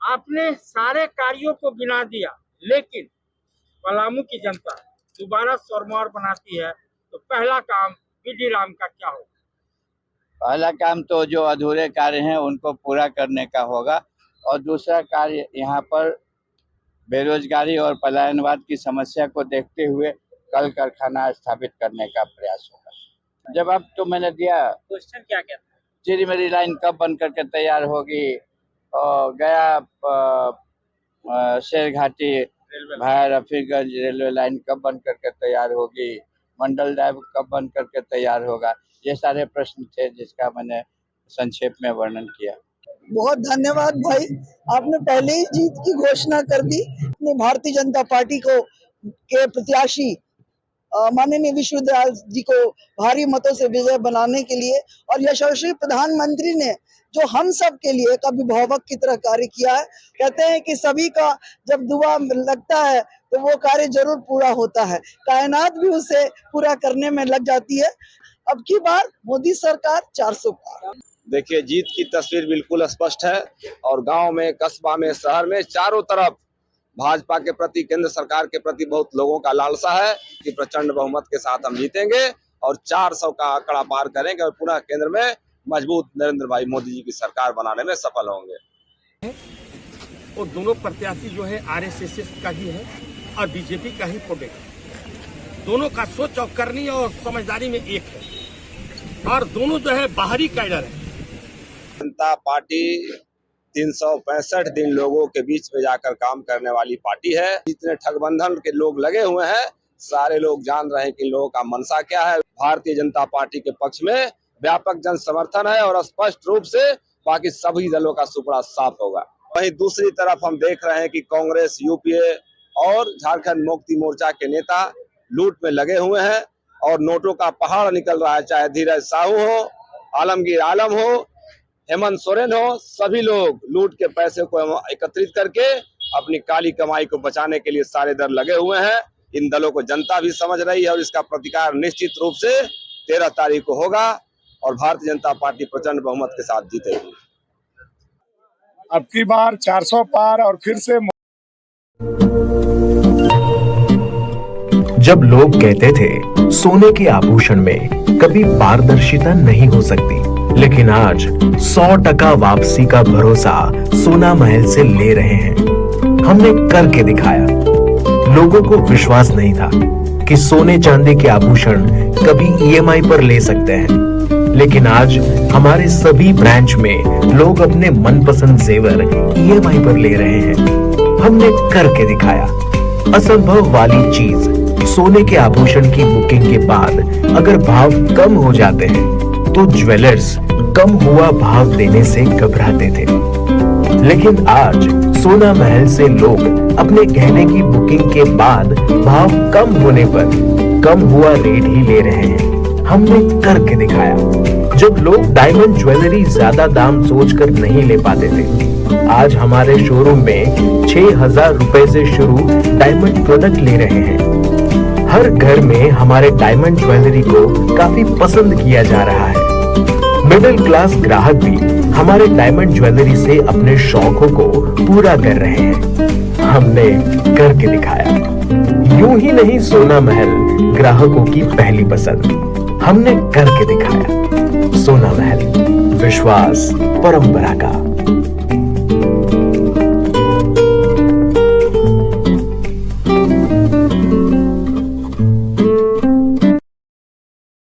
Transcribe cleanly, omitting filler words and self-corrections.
आपने सारे कार्यों को गिना दिया, लेकिन पलामू की जनता दोबारा सोरमार बनाती है तो पहला काम बीडी राम का क्या होगा? पहला काम तो जो अधूरे कार्य हैं उनको पूरा करने का होगा, और दूसरा कार्य यहाँ पर बेरोजगारी और पलायनवाद की समस्या को देखते हुए कल कारखाना स्थापित करने का प्रयास होगा। जवाब तो मैंने दिया। क्वेश्चन क्या क्या था? चिरी मेरी लाइन कब बन करके तैयार होगी, और गया शेरघाटी भाया रफीगंज रेलवे लाइन कब बन करके तैयार होगी, मंडल डैम कब बन करके तैयार होगा, ये सारे प्रश्न थे जिसका मैंने संक्षेप में वर्णन किया। बहुत धन्यवाद भाई, आपने पहले ही जीत की घोषणा कर दी। अपने भारतीय जनता पार्टी को के प्रत्याशी माननीय विश्वविद्यालय जी को भारी मतों से विजय बनाने के लिए, और यशस्वी प्रधानमंत्री ने जो हम सब के लिए एक अभिभावक की तरह कार्य किया है। कहते हैं कि सभी का जब दुआ लगता है तो वो कार्य जरूर पूरा होता है, कायनात भी उसे पूरा करने में लग जाती है। अब की बार मोदी सरकार 400 पार। देखिए, जीत की तस्वीर बिल्कुल स्पष्ट है, और गांव में, कस्बा में, शहर में चारों तरफ भाजपा के प्रति, केंद्र सरकार के प्रति बहुत लोगों का लालसा है कि प्रचंड बहुमत के साथ हम जीतेंगे और 400 का आंकड़ा पार करेंगे और पुनः केंद्र में मजबूत नरेंद्र भाई मोदी जी की सरकार बनाने में सफल होंगे। और दोनों प्रत्याशी जो है आरएसएस का ही है और बीजेपी का ही प्रोडक्ट, दोनों का सोच और करनी और समझदारी में एक है, और दोनों जो है बाहरी कैडर है। जनता पार्टी 365 दिन लोगों के बीच में जाकर काम करने वाली पार्टी है। जितने ठगबंधन के लोग लगे हुए हैं, सारे लोग जान रहे हैं कि लोगों का मनसा क्या है। भारतीय जनता पार्टी के पक्ष में व्यापक जन समर्थन है, और स्पष्ट रूप से बाकी सभी दलों का सुपड़ा साफ होगा। वहीं दूसरी तरफ हम देख रहे हैं कि कांग्रेस, यूपीए और झारखंड मुक्ति मोर्चा के नेता लूट में लगे हुए हैं, और नोटों का पहाड़ निकल रहा है। चाहे धीरज साहू हो, आलमगीर आलम हो, हेमंत सोरेन हो, सभी लोग लूट के पैसे को एकत्रित करके अपनी काली कमाई को बचाने के लिए सारे दल लगे हुए हैं। इन दलों को जनता भी समझ रही है, और इसका प्रतिकार निश्चित रूप से 13 तारीख को होगा, और भारतीय जनता पार्टी प्रचंड बहुमत के साथ जीतेगी। अब की बार 400 पार, और फिर से जब लोग कहते थे सोने के आभूषण में कभी पारदर्शिता नहीं हो सकती, लेकिन आज 100% वापसी का भरोसा सोना महल से ले रहे हैं। हमने करके दिखाया। लोगों को विश्वास नहीं था कि सोने चांदी के आभूषण कभी ईएमआई पर ले सकते हैं, लेकिन आज हमारे सभी ब्रांच में लोग अपने मनपसंद जेवर ईएमआई पर ले रहे हैं। हमने करके दिखाया। असंभव वाली चीज, सोने के आभूषण की बुकिंग के बाद अगर भाव कम हो जाते हैं तो ज्वेलर्स कम हुआ भाव देने से घबराते थे, लेकिन आज सोना महल से लोग अपने गहने की बुकिंग के बाद भाव कम होने पर कम हुआ रेट ही ले रहे हैं। हमने करके दिखाया। जब लोग डायमंड ज्वेलरी ज्यादा दाम सोचकर नहीं ले पाते थे, आज हमारे शोरूम में 6000 रुपए से शुरू डायमंड प्रोडक्ट ले रहे हैं। हर घर में हमारे डायमंड ज्वेलरी को काफी पसंद किया जा रहा है। मिडिल क्लास ग्राहक भी हमारे डायमंड ज्वेलरी से अपने शौकों को पूरा कर रहे हैं। हमने करके दिखाया। यूं ही नहीं सोना महल ग्राहकों की पहली पसंद। हमने करके दिखाया। सोना महल, विश्वास परंपरा का।